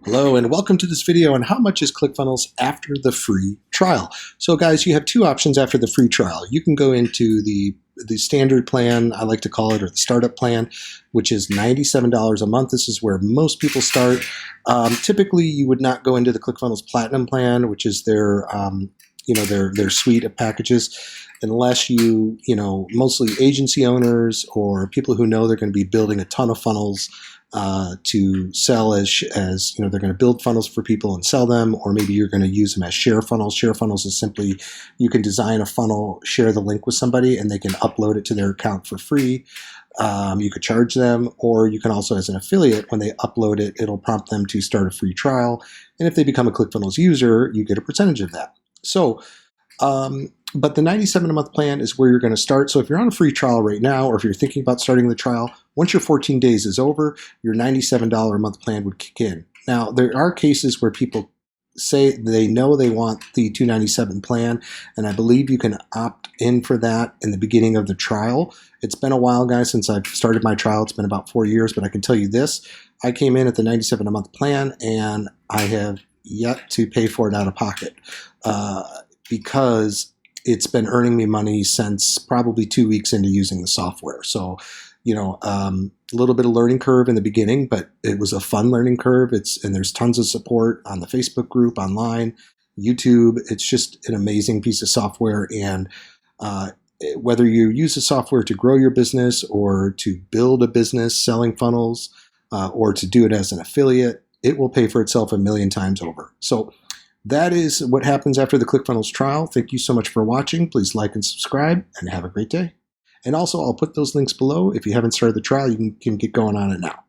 Hello and welcome to this video on how much is ClickFunnels after the free trial. So guys, you have two options after the free trial. You can go into the standard plan, I like to call it, or the startup plan, which is $97 a month. This is where most people start. Typically, you would not go into the ClickFunnels Platinum plan, which is their their suite of packages, unless mostly agency owners or people who know they're going to be building a ton of funnels to sell as they're going to build funnels for people and sell them, or maybe you're going to use them as share funnels. Share funnels is simply you can design a funnel, share the link with somebody, and they can upload it to their account for free. You could charge them, or you can also, as an affiliate, when they upload it, it'll prompt them to start a free trial. And if they become a ClickFunnels user, you get a percentage of that. So, but the $97 a month plan is where you're going to start. So if you're on a free trial right now, or if you're thinking about starting the trial, once your 14 days is over, your $97 a month plan would kick in. Now, there are cases where people say they know they want the $297 plan, and I believe you can opt in for that in the beginning of the trial. It's been a while, guys, since I've started my trial. It's been about 4 years, but I can tell you this. I came in at the $97 a month plan, and I have yet to pay for it out of pocket because it's been earning me money since probably 2 weeks into using the software. So, a little bit of learning curve in the beginning, but it was a fun learning curve. And there's tons of support on the Facebook group, online, YouTube. It's just an amazing piece of software. And whether you use the software to grow your business or to build a business selling funnels or to do it as an affiliate, it will pay for itself a million times over. So that is what happens after the ClickFunnels trial. Thank you so much for watching. Please like and subscribe, and have a great day. And also, I'll put those links below. If you haven't started the trial, you can get going on it now.